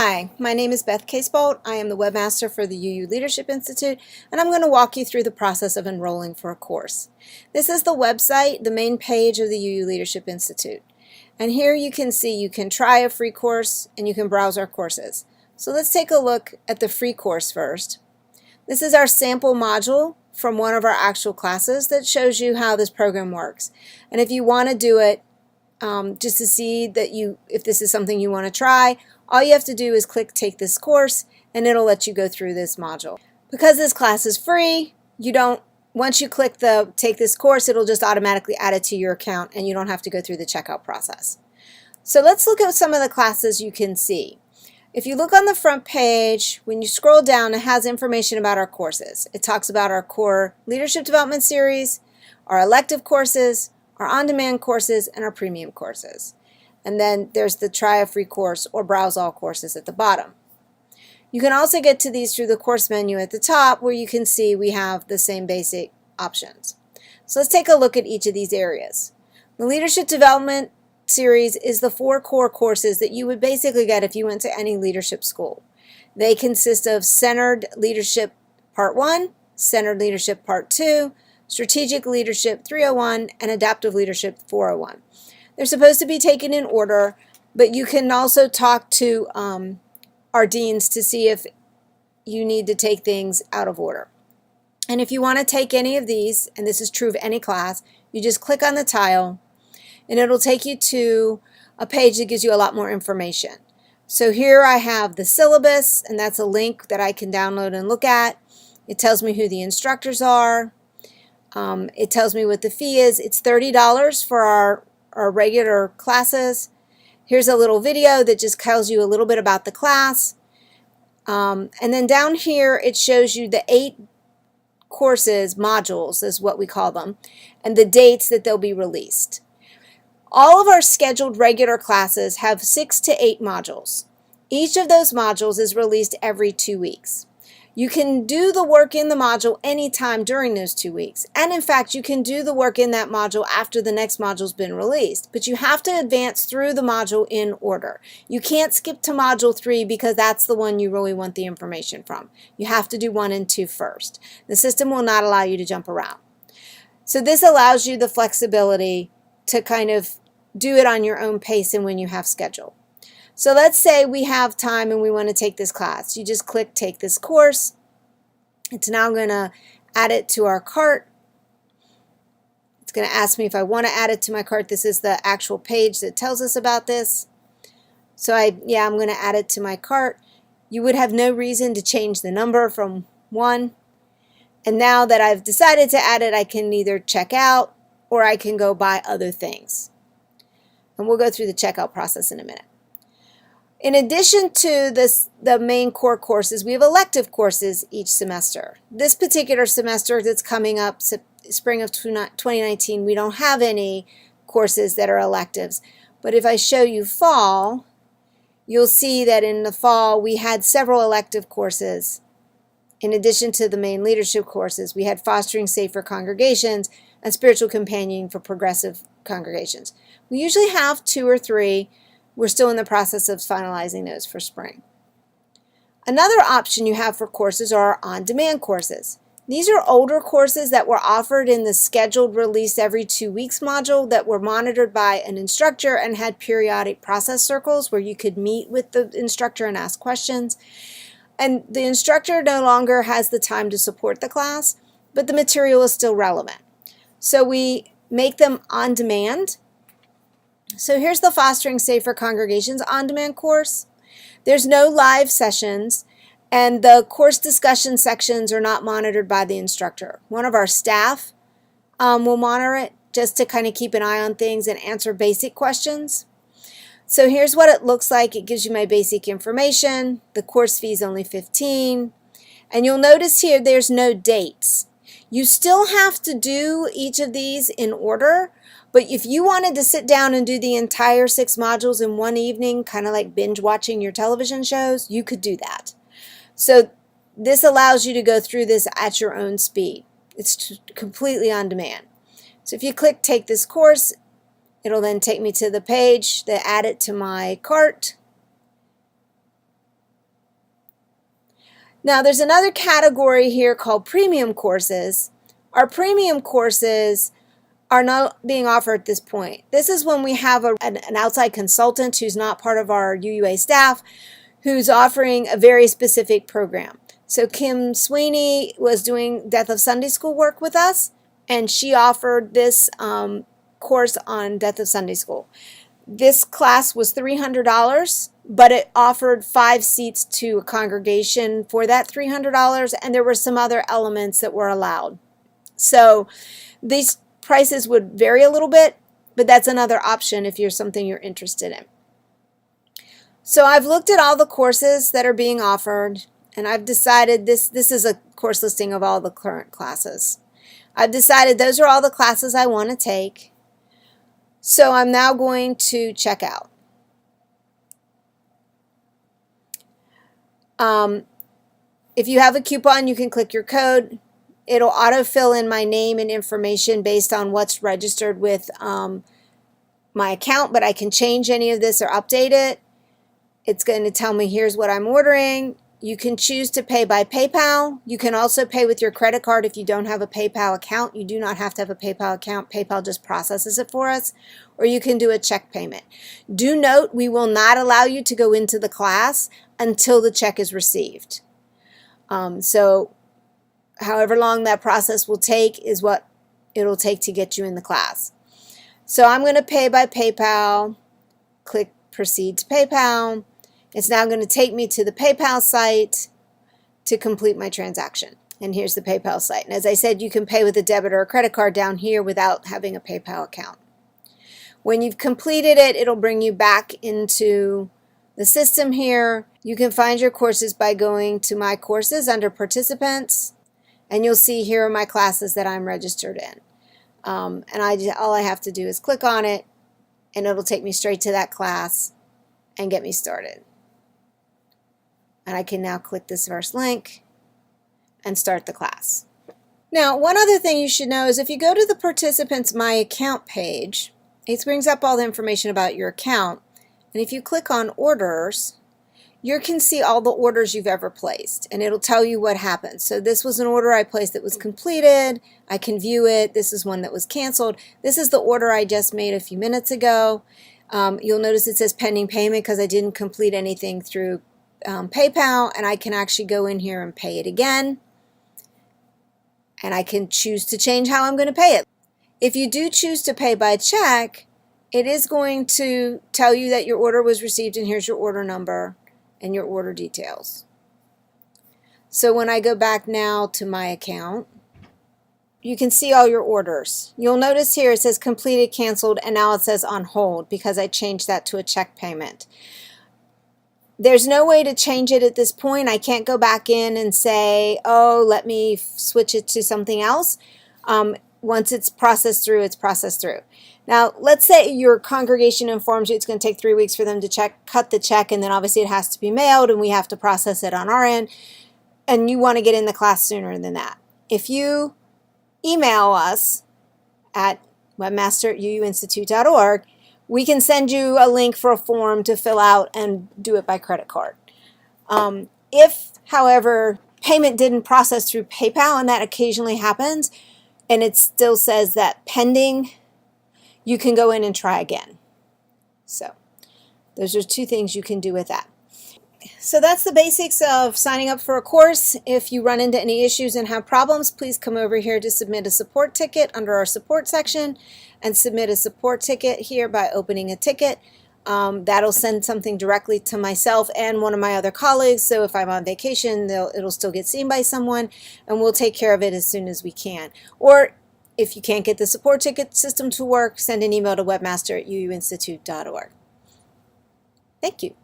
Hi, my name is Beth Casebolt. I am the webmaster for the UU Leadership Institute, and I'm going to walk you through the process of enrolling for a course. This is the website, the main page of the UU Leadership Institute. And here you can see you can try a free course and you can browse our courses. So let's take a look at the free course first. This is our sample module from one of our actual classes that shows you how this program works. And if you want to do it just to see that if this is something you want to try, all you have to do is click Take This Course and it'll let you go through this module. Because this class is free, once you click the Take This Course, it'll just automatically add it to your account and you don't have to go through the checkout process. So let's look at some of the classes you can see. If you look on the front page, when you scroll down, it has information about our courses. It talks about our core leadership development series, our elective courses, our on-demand courses, and our premium courses. And then there's the try a free course or browse all courses at the bottom. You can also get to these through the course menu at the top, where you can see we have the same basic options. So let's take a look at each of these areas. The leadership development series is the 4 core courses that you would basically get if you went to any leadership school. They consist of Centered Leadership Part 1, Centered Leadership Part 2, Strategic Leadership 301, and Adaptive Leadership 401. They're supposed to be taken in order, but you can also talk to our deans to see if you need to take things out of order. And if you want to take any of these, and this is true of any class, you just click on the tile and it'll take you to a page that gives you a lot more information. So here I have the syllabus, and that's a link that I can download and look at. It tells me who the instructors are. It tells me what the fee is. It's $30 for our regular classes. Here's a little video that just tells you a little bit about the class. And then down here it shows you the 8 courses, modules is what we call them, and the dates that they'll be released. All of our scheduled regular classes have 6 to 8 modules. Each of those modules is released every 2 weeks. You can do the work in the module anytime during those 2 weeks. And in fact, you can do the work in that module after the next module's been released. But you have to advance through the module in order. You can't skip to module 3 because that's the one you really want the information from. You have to do 1 and 2 first. The system will not allow you to jump around. So this allows you the flexibility to kind of do it on your own pace and when you have schedule. So let's say we have time and we want to take this class. You just click Take This Course. It's now going to add it to our cart. It's going to ask me if I want to add it to my cart. This is the actual page that tells us about this. So I'm going to add it to my cart. You would have no reason to change the number from 1. And now that I've decided to add it, I can either check out or I can go buy other things. And we'll go through the checkout process in a minute. In addition to the main core courses, we have elective courses each semester. This particular semester that's coming up, spring of 2019, we don't have any courses that are electives. But if I show you fall, you'll see that in the fall we had several elective courses. In addition to the main leadership courses, we had Fostering Safer Congregations and Spiritual Companioning for Progressive Congregations. We usually have 2 or 3. We're still in the process of finalizing those for spring. Another option you have for courses are on-demand courses. These are older courses that were offered in the scheduled release every 2 weeks module that were monitored by an instructor and had periodic process circles where you could meet with the instructor and ask questions. And the instructor no longer has the time to support the class, but the material is still relevant. So we make them on demand. So here's the Fostering Safer Congregations on-demand course. There's no live sessions, and the course discussion sections are not monitored by the instructor. One of our staff will monitor it just to kind of keep an eye on things and answer basic questions. So here's what it looks like. It gives you my basic information. The course fee is only $15. And you'll notice here there's no dates. You still have to do each of these in order, but if you wanted to sit down and do the entire 6 modules in one evening, kind of like binge watching your television shows, you could do that. So this allows you to go through this at your own speed. It's completely on demand. So if you click Take This Course, it'll then take me to the page that add it to my cart. Now there's another category here called premium courses. Our premium courses are not being offered at this point. This is when we have an outside consultant who's not part of our UUA staff who's offering a very specific program. So Kim Sweeney was doing Death of Sunday School work with us, and she offered this course on Death of Sunday School. This class was $300, but it offered 5 seats to a congregation for that $300, and there were some other elements that were allowed. So these prices would vary a little bit, but that's another option if you're something you're interested in. So I've looked at all the courses that are being offered, and I've decided this is a course listing of all the current classes. I've decided those are all the classes I want to take. So I'm now going to check out. If you have a coupon, you can click your code. It'll autofill in my name and information based on what's registered with my account, but I can change any of this or update it. It's going to tell me here's what I'm ordering. You can choose to pay by PayPal. You can also pay with your credit card if you don't have a PayPal account. You do not have to have a PayPal account. PayPal just processes it for us. Or you can do a check payment. Do note, we will not allow you to go into the class until the check is received. So however long that process will take is what it'll take to get you in the class. So I'm going to pay by PayPal. Click Proceed to PayPal. It's now going to take me to the PayPal site to complete my transaction. And here's the PayPal site. And as I said, you can pay with a debit or a credit card down here without having a PayPal account. When you've completed it, it'll bring you back into the system here. You can find your courses by going to My Courses under Participants. And you'll see here are my classes that I'm registered in. All I have to do is click on it, and it'll take me straight to that class and get me started. And I can now click this first link and start the class. Now, one other thing you should know is if you go to the Participants My Account page, it brings up all the information about your account. And if you click on Orders, you can see all the orders you've ever placed, and it'll tell you what happened. So this was an order I placed that was completed. I can view it. This is one that was canceled. This is the order I just made a few minutes ago. You'll notice it says pending payment because I didn't complete anything through PayPal, and I can actually go in here and pay it again. And I can choose to change how I'm going to pay it. If you do choose to pay by check, it is going to tell you that your order was received, and here's your order number and your order details. So when I go back now to my account, you can see all your orders. You'll notice here it says completed, canceled, and now it says on hold because I changed that to a check payment. There's no way to change it at this point. I can't go back in and say, oh, let me switch it to something else. Once it's processed through, it's processed through. Now, let's say your congregation informs you it's going to take 3 weeks for them to cut the check, and then obviously it has to be mailed, and we have to process it on our end, and you want to get in the class sooner than that. If you email us at webmaster@uuinstitute.org, we can send you a link for a form to fill out and do it by credit card. If, however, payment didn't process through PayPal, and that occasionally happens, and it still says that pending, you can go in and try again. So those are 2 things you can do with that. So that's the basics of signing up for a course. If you run into any issues and have problems, please come over here to submit a support ticket under our support section, and submit a support ticket here by opening a ticket. That'll send something directly to myself and one of my other colleagues, so if I'm on vacation, it'll still get seen by someone, and we'll take care of it as soon as we can. Or if you can't get the support ticket system to work, send an email to webmaster@uuinstitute.org. Thank you.